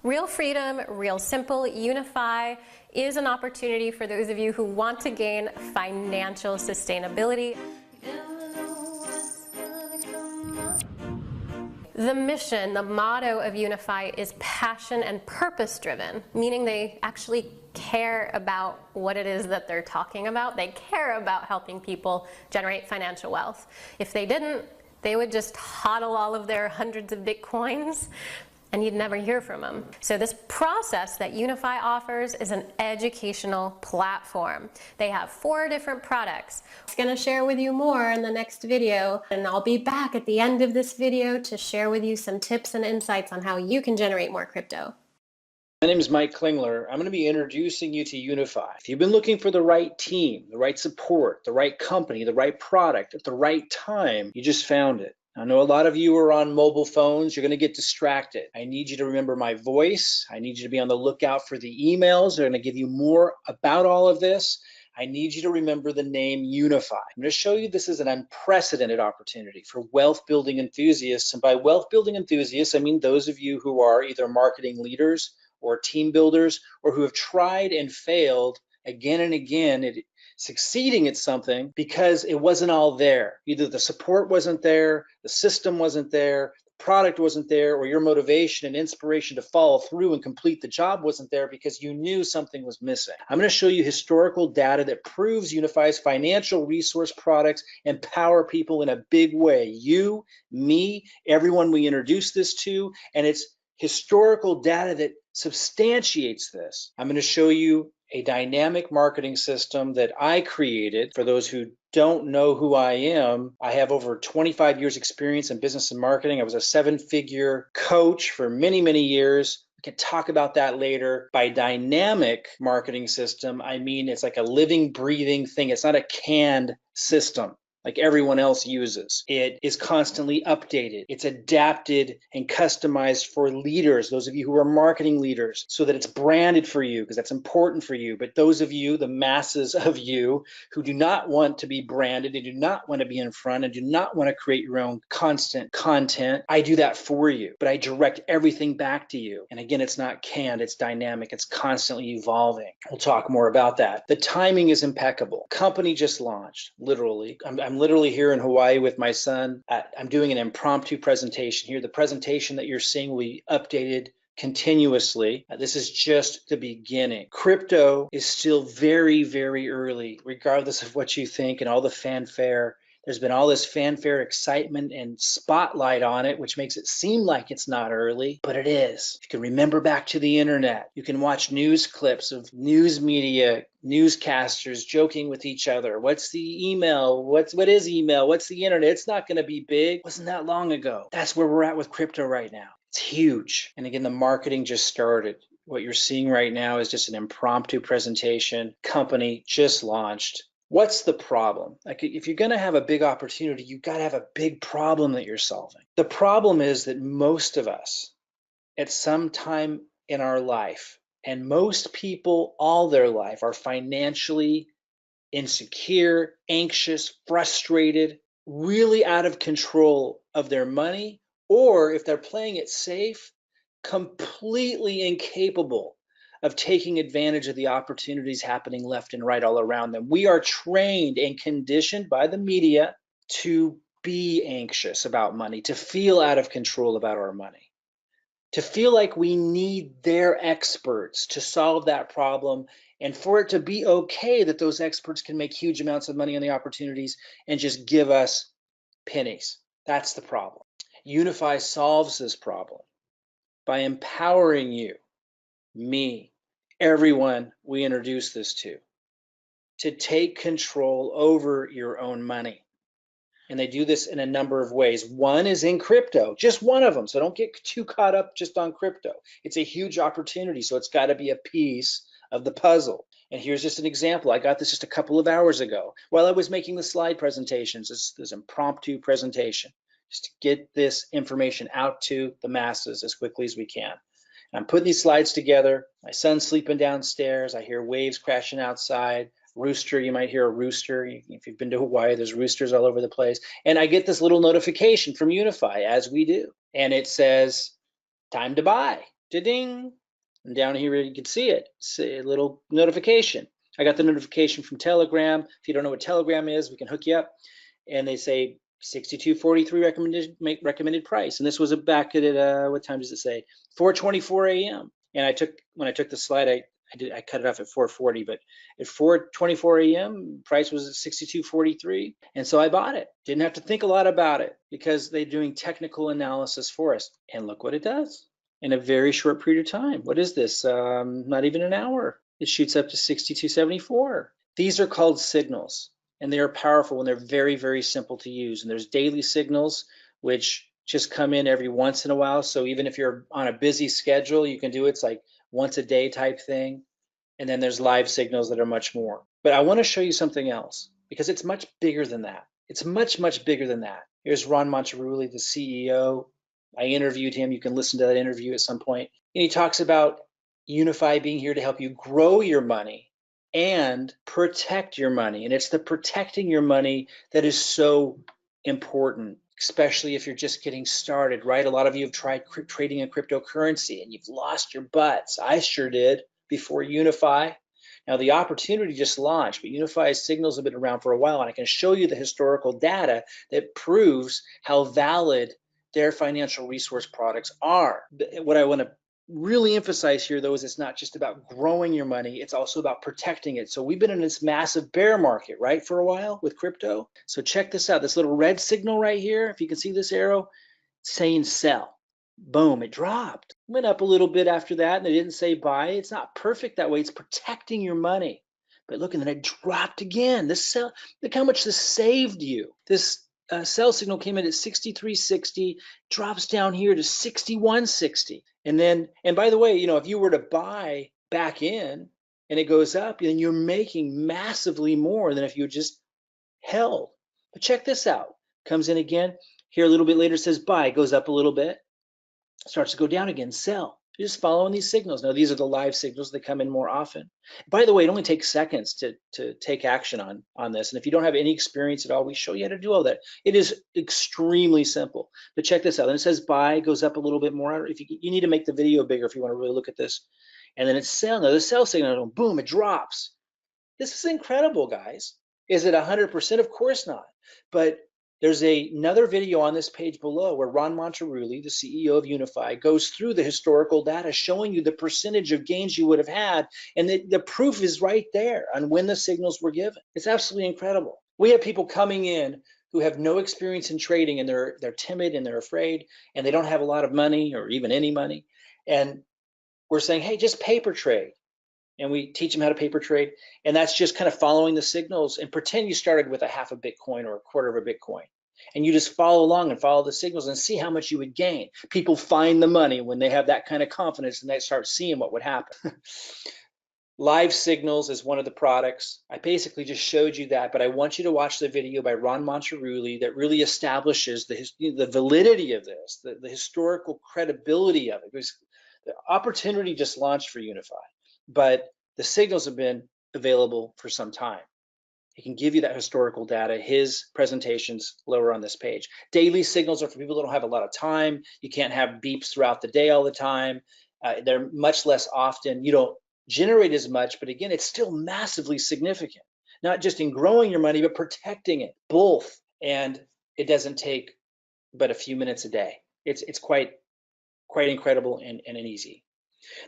Real freedom, real simple. Unifii is an opportunity for those of you who want to gain financial sustainability. The mission, the motto of Unifii is passion and purpose driven, meaning they actually care about what it is that they're talking about. They care about helping people generate financial wealth. If they didn't, they would just hodl all of their hundreds of Bitcoins and you'd never hear from them. So this process that Unifii offers is an educational platform. They have 4 different products. I'm going to share with you more in the next video, and I'll be back at the end of this video to share with you some tips and insights on how you can generate more crypto. My name is Mike Klingler. I'm going to be introducing you to Unifii. If you've been looking for the right team, the right support, the right company, the right product at the right time, you just found it. I know a lot of you are on mobile phones. You're going to get distracted. I need you to remember my voice. I need you to be on the lookout for the emails. They're going to give you more about all of this. I need you to remember the name Unifii. I'm going to show you this is an unprecedented opportunity for wealth building enthusiasts. And by wealth building enthusiasts, I mean those of you who are either marketing leaders or team builders or who have tried and failed again and again at succeeding at something because it wasn't all there. Either the support wasn't there, the system wasn't there, the product wasn't there, or your motivation and inspiration to follow through and complete the job wasn't there because you knew something was missing. I'm going to show you historical data that proves Unifii's financial resource products empower people in a big way. You, me, everyone we introduce this to, and it's historical data that substantiates this. I'm going to show you a dynamic marketing system that I created. For those who don't know who I am, I have over 25 years experience in business and marketing. I was a 7-figure coach for many, many years. We can talk about that later. By dynamic marketing system, I mean it's like a living, breathing thing. It's not a canned system like everyone else uses. It is constantly updated. It's adapted and customized for leaders, those of you who are marketing leaders, so that it's branded for you, because that's important for you. But those of you, the masses of you, who do not want to be branded and do not want to be in front and do not want to create your own constant content, I do that for you. But I direct everything back to you. And again, it's not canned, it's dynamic, it's constantly evolving. We'll talk more about that. The timing is impeccable. Company just launched, literally. I'm literally here in Hawaii with my son. I'm doing an impromptu presentation here. The presentation that you're seeing will be updated continuously. This is just the beginning. Crypto is still very, very early, regardless of what you think and all the fanfare. There's been all this fanfare, excitement, and spotlight on it, which makes it seem like it's not early, but it is. You can remember back to the internet. You can watch news clips of news media, newscasters joking with each other. What's the email? What is email? What's the internet? It's not going to be big. It wasn't that long ago. That's where we're at with crypto right now. It's huge. And again, the marketing just started. What you're seeing right now is just an impromptu presentation. Company just launched. What's the problem? Like, if you're going to have a big opportunity, you've got to have a big problem that you're solving. The problem is that most of us at some time in our life, and most people all their life, are financially insecure, anxious, frustrated, really out of control of their money, or if they're playing it safe, completely incapable of taking advantage of the opportunities happening left and right all around them. We are trained and conditioned by the media to be anxious about money, to feel out of control about our money, to feel like we need their experts to solve that problem, and for it to be okay that those experts can make huge amounts of money on the opportunities and just give us pennies. That's the problem. Unifii solves this problem by empowering you, me, everyone we introduce this to take control over your own money. And they do this in a number of ways. One is in crypto, just one of them. So don't get too caught up just on crypto. It's a huge opportunity, so it's got to be a piece of the puzzle. And here's just an example. I got this just a couple of hours ago while I was making the slide presentations. This impromptu presentation, just to get this information out to the masses as quickly as we can. I'm putting these slides together. My son's sleeping downstairs. I hear waves crashing outside. Rooster, you might hear a rooster. If you've been to Hawaii, there's roosters all over the place. And I get this little notification from Unifii, as we do. And it says, time to buy. ding, and down here you can see it. It's a little notification. I got the notification from Telegram. If you don't know what Telegram is, we can hook you up. And they say 62.43 recommended price. And this was back at what time does it say? 4:24 a.m. And when I took the slide, I cut it off at 4:40, but at 4:24 a.m. price was at 62.43, and so I bought it. Didn't have to think a lot about it because they're doing technical analysis for us. And look what it does in a very short period of time. What is this? Not even an hour. It shoots up to 62.74. These are called signals, and they are powerful and they're very, very simple to use. And there's daily signals, which just come in every once in a while. So even if you're on a busy schedule, you can do it. It's like once a day type thing. And then there's live signals that are much more. But I want to show you something else because it's much bigger than that. It's much, much bigger than that. Here's Ron Monterulli, the CEO. I interviewed him. You can listen to that interview at some point. And he talks about Unifii being here to help you grow your money and protect your money. And it's the protecting your money that is so important, especially if you're just getting started, right? A lot of you have tried trading in cryptocurrency and you've lost your butts. I sure did before Unifii. Now the opportunity just launched, but Unifi's signals have been around for a while, and I can show you the historical data that proves how valid their financial resource products are. What I want to really emphasize here, though, is it's not just about growing your money, it's also about protecting it. So we've been in this massive bear market, right, for a while with crypto. So check this out, this little red signal right here, if you can see this arrow, saying sell. Boom, it dropped. Went up a little bit after that, and it didn't say buy. It's not perfect that way. It's protecting your money. But look, and then it dropped again. This sell, look how much this saved you. This sell signal came in at 63.60, drops down here to 61.60. And by the way, if you were to buy back in and it goes up, then you're making massively more than if you just held. But check this out. Comes in again. Here a little bit later says buy, goes up a little bit, starts to go down again, sell. You're just following these signals. Now, these are the live signals that come in more often. By the way, it only takes seconds to take action on this. And if you don't have any experience at all, we show you how to do all that. It is extremely simple. But check this out. And it says buy, goes up a little bit more. If you need to make the video bigger if you want to really look at this. And then it's sell. Now, the sell signal, boom, it drops. This is incredible, guys. Is it 100%? Of course not. But there's another video on this page below where Ron Monterulli, the CEO of Unifii, goes through the historical data showing you the percentage of gains you would have had, and the proof is right there on when the signals were given. It's absolutely incredible. We have people coming in who have no experience in trading, and they're timid and they're afraid, and they don't have a lot of money or even any money, and we're saying, hey, just paper trade. And we teach them how to paper trade, and that's just kind of following the signals. And pretend you started with a half a Bitcoin or a quarter of a Bitcoin, and you just follow along and follow the signals and see how much you would gain. People find the money when they have that kind of confidence and they start seeing what would happen. Live signals is one of the products. I basically just showed you that, but I want you to watch the video by Ron Monterulli that really establishes the validity of this, the historical credibility of it. Because the opportunity just launched for Unifii, but the signals have been available for some time. He can give you that historical data. His presentation's lower on this page. Daily signals are for people that don't have a lot of time. You can't have beeps throughout the day all the time. They're much less often. You don't generate as much, but again, it's still massively significant, not just in growing your money, but protecting it, both. And it doesn't take but a few minutes a day. It's quite incredible and easy.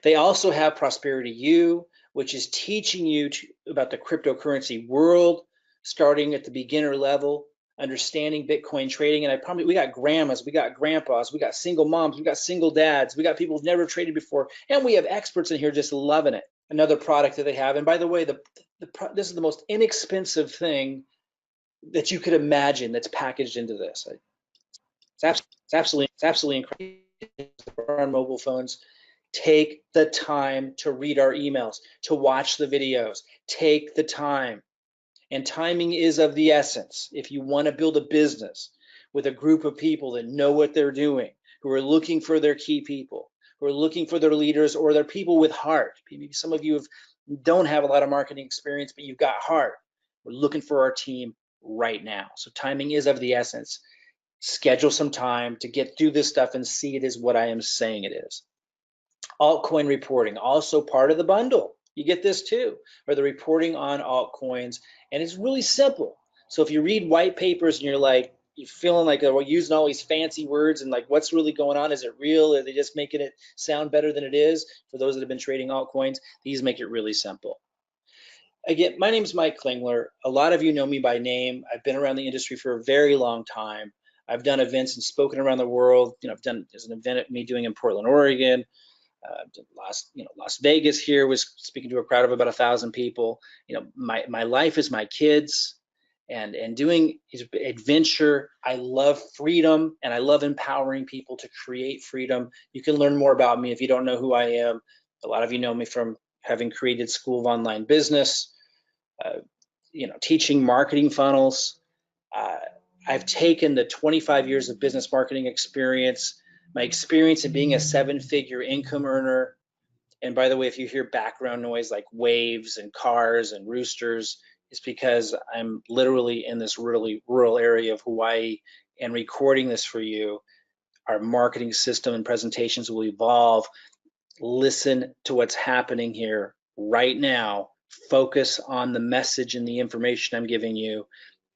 They also have Prosperity U, which is teaching you about the cryptocurrency world, starting at the beginner level, understanding Bitcoin trading. And I promise, we got grandmas, we got grandpas, we got single moms, we got single dads, we got people who've never traded before, and we have experts in here just loving it. Another product that they have, and by the way, this is the most inexpensive thing that you could imagine that's packaged into this. It's absolutely incredible. On mobile phones. Take the time to read our emails, to watch the videos. Take the time. And timing is of the essence. If you want to build a business with a group of people that know what they're doing, who are looking for their key people, who are looking for their leaders, or they're people with heart. Maybe some of you don't have a lot of marketing experience, but you've got heart. We're looking for our team right now. So timing is of the essence. Schedule some time to get through this stuff and see it as what I am saying it is. Altcoin reporting, also part of the bundle. You get this too, or the reporting on altcoins, and it's really simple. So if you read white papers and you're feeling like we're using all these fancy words and like what's really going on? Is it real? Are they just making it sound better than it is? For those that have been trading altcoins, these make it really simple. Again, my name is Mike Klingler. A lot of you know me by name. I've been around the industry for a very long time. I've done events and spoken around the world. I've done, there's an event at me doing in Portland, Oregon. Las Vegas here was speaking to a crowd of about 1,000 people. My life is my kids, and doing adventure. I love freedom, and I love empowering people to create freedom. You can learn more about me if you don't know who I am. A lot of you know me from having created School of Online Business, teaching marketing funnels. I've taken the 25 years of business marketing experience, my experience in being a 7-figure income earner. And by the way, if you hear background noise like waves and cars and roosters, it's because I'm literally in this really rural area of Hawaii and recording this for you. Our marketing system and presentations will evolve. Listen to what's happening here right now. Focus on the message and the information I'm giving you,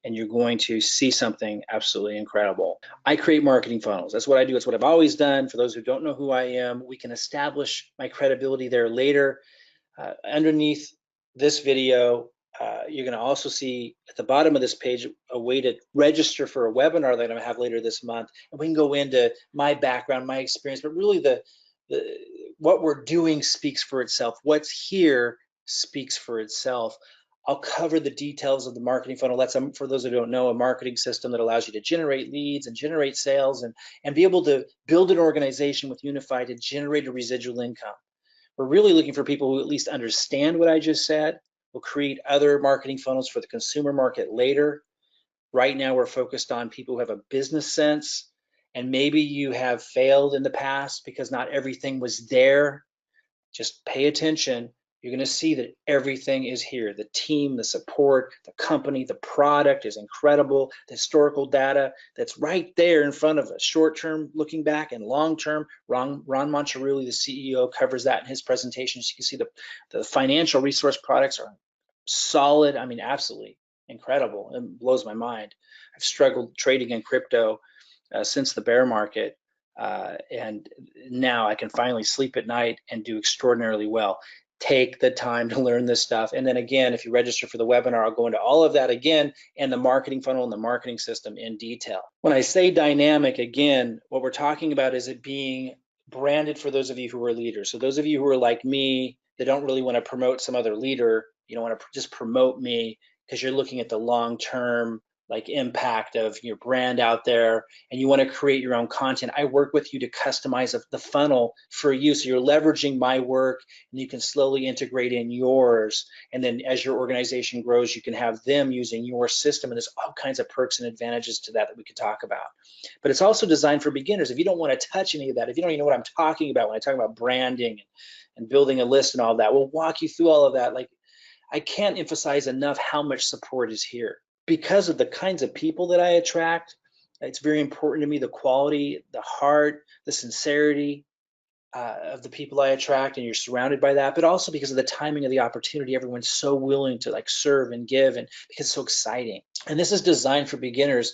and you're going to see something absolutely incredible. I create marketing funnels. That's what I do. It's what I've always done. For those who don't know who I am, we can establish my credibility there later. Underneath this video, you're going to also see at the bottom of this page a way to register for a webinar that I'm going to have later this month. And we can go into my background, my experience, but really what we're doing speaks for itself. What's here speaks for itself. I'll cover the details of the marketing funnel. That's, for those who don't know, a marketing system that allows you to generate leads and generate sales and be able to build an organization with Unifii to generate a residual income. We're really looking for people who at least understand what I just said. We'll create other marketing funnels for the consumer market later. Right now, we're focused on people who have a business sense, and maybe you have failed in the past because not everything was there. Just pay attention. You're going to see that everything is here. The team, the support, the company, the product is incredible. The historical data that's right there in front of us. Short-term looking back and long-term. Ron Moncherulli, the CEO, covers that in his presentations. You can see the financial resource products are solid. I mean, absolutely incredible. It blows my mind. I've struggled trading in crypto since the bear market. And now I can finally sleep at night and do extraordinarily well. Take the time to learn this stuff. And then again, if you register for the webinar, I'll go into all of that again and the marketing funnel and the marketing system in detail. When I say dynamic, again, what we're talking about is it being branded for those of you who are leaders. So those of you who are like me, that don't really want to promote some other leader, you don't want to just promote me because you're looking at the long-term impact of your brand out there, and you want to create your own content. I work with you to customize the funnel for you, so you're leveraging my work and you can slowly integrate in yours, and then as your organization grows, you can have them using your system, and there's all kinds of perks and advantages to that we could talk about. But it's also designed for beginners. If you don't want to touch any of that, if you don't even know what I'm talking about when I talk about branding and building a list and all that, we'll walk you through all of that. I can't emphasize enough how much support is here. Because of the kinds of people that I attract, it's very important to me, the quality, the heart, the sincerity of the people I attract, and you're surrounded by that, but also because of the timing of the opportunity. Everyone's so willing to serve and give, and because it's so exciting. And this is designed for beginners.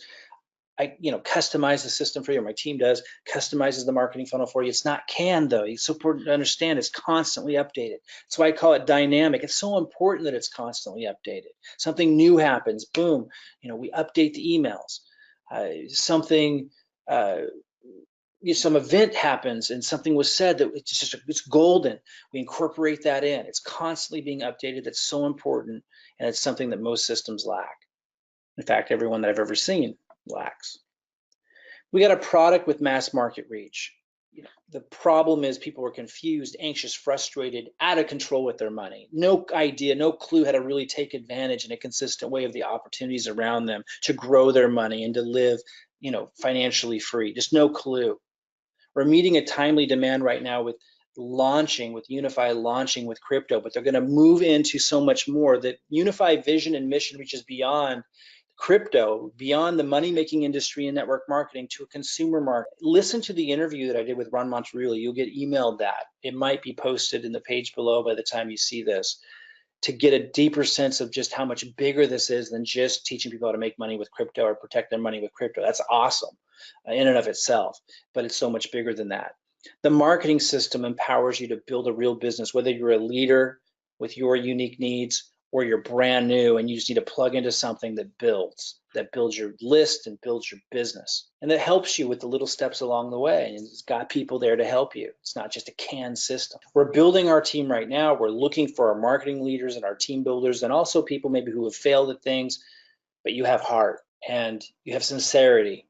I customize the system for you. My team does, customizes the marketing funnel for you. It's not canned though. It's so important to understand it's constantly updated. That's why I call it dynamic. It's so important that it's constantly updated. Something new happens, boom, we update the emails. Some event happens and something was said that it's golden. We incorporate that in. It's constantly being updated. That's so important, and it's something that most systems lack. In fact, everyone that I've ever seen lacks. We got a product with mass market reach. The problem is people were confused, anxious, frustrated, out of control with their money. No idea, no clue how to really take advantage in a consistent way of the opportunities around them to grow their money and to live, financially free. Just no clue. We're meeting a timely demand right now with Unifii launching with crypto, but they're going to move into so much more. That Unifii vision and mission reaches beyond crypto beyond the money-making industry and network marketing to a consumer market. Listen to the interview that I did with Ron Monterulli. You'll get emailed that. It might be posted in the page below by the time you see this, to get a deeper sense of just how much bigger this is than just teaching people how to make money with crypto or protect their money with crypto. That's awesome in and of itself, but it's so much bigger than that. The marketing system empowers you to build a real business, whether you're a leader with your unique needs or you're brand new and you just need to plug into something that builds your list and builds your business. And that helps you with the little steps along the way. And it's got people there to help you. It's not just a canned system. We're building our team right now. We're looking for our marketing leaders and our team builders, and also people maybe who have failed at things, but you have heart and you have sincerity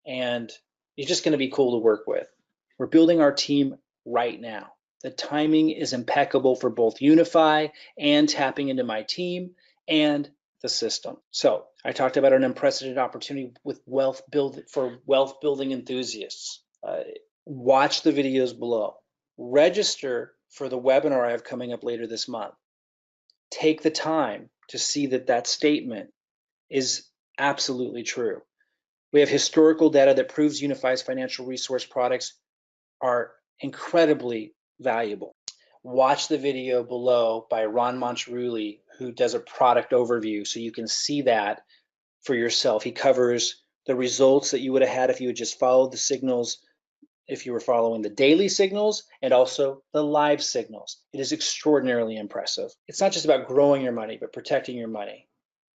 and you're just going to be cool to work with. We're building our team right now. The timing is impeccable for both Unifii and tapping into my team and the system. So I talked about an unprecedented opportunity with wealth building enthusiasts. Watch the videos below. Register for the webinar I have coming up later this month. Take the time to see that statement is absolutely true. We have historical data that proves Unifii's financial resource products are incredibly valuable. Watch the video below by Ron Monterulli, who does a product overview so you can see that for yourself. He covers the results that you would have had if you had just followed the signals, if you were following the daily signals and also the live signals. It is extraordinarily impressive. It's not just about growing your money, but protecting your money.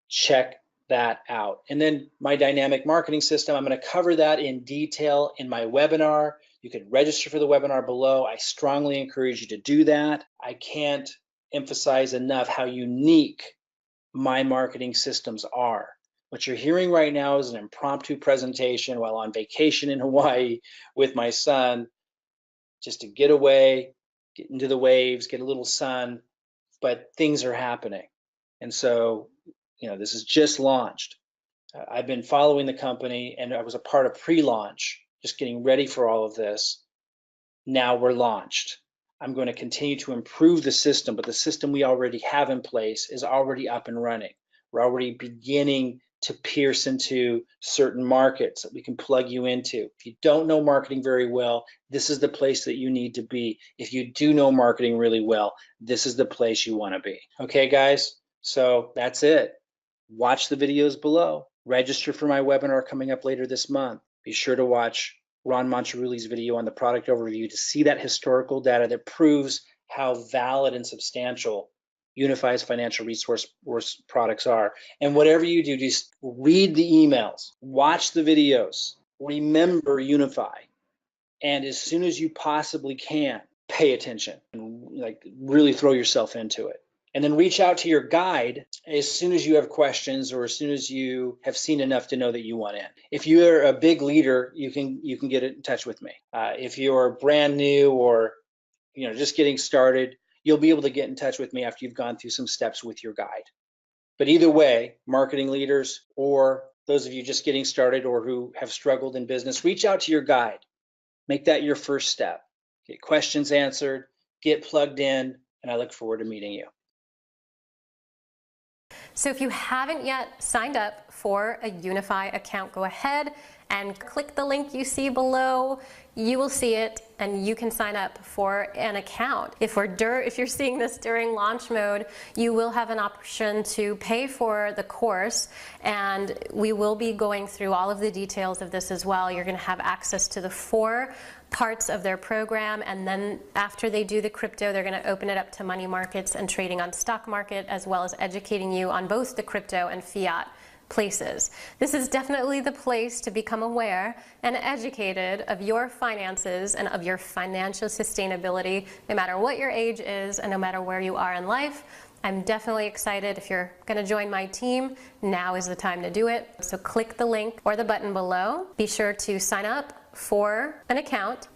Check that out. And then my dynamic marketing system, I'm going to cover that in detail in my webinar. You can register for the webinar below. I strongly encourage you to do that. I can't emphasize enough how unique my marketing systems are. What you're hearing right now is an impromptu presentation while on vacation in Hawaii with my son, just to get away, get into the waves, get a little sun, but things are happening. And so, this is just launched. I've been following the company and I was a part of pre-launch, just getting ready for all of this. Now we're launched. I'm going to continue to improve the system, but the system we already have in place is already up and running. We're already beginning to pierce into certain markets that we can plug you into. If you don't know marketing very well, this is the place that you need to be. If you do know marketing really well, this is the place you want to be. Okay, guys? So that's it. Watch the videos below. Register for my webinar coming up later this month. Be sure to watch Ron Monterulli's video on the product overview to see that historical data that proves how valid and substantial Unifii's financial resource products are. And whatever you do, just read the emails, watch the videos, remember Unifii, and as soon as you possibly can, pay attention and really throw yourself into it. And then reach out to your guide as soon as you have questions or as soon as you have seen enough to know that you want in. If you're a big leader, you can get in touch with me. If you're brand new or just getting started, you'll be able to get in touch with me after you've gone through some steps with your guide. But either way, marketing leaders or those of you just getting started or who have struggled in business, reach out to your guide. Make that your first step. Get questions answered, get plugged in, and I look forward to meeting you. So if you haven't yet signed up for a Unifii account, go ahead and click the link you see below. You will see it and you can sign up for an account. If you're seeing this during launch mode, you will have an option to pay for the course, and we will be going through all of the details of this as well. You're going to have access to the 4 parts of their program, and then after they do the crypto, they're going to open it up to money markets and trading on stock market, as well as educating you on both the crypto and fiat places. This is definitely the place to become aware and educated of your finances and of your financial sustainability, no matter what your age is and no matter where you are in life. I'm definitely excited. If you're going to join my team, now is the time to do it. So click the link or the button below. Be sure to sign up for an account.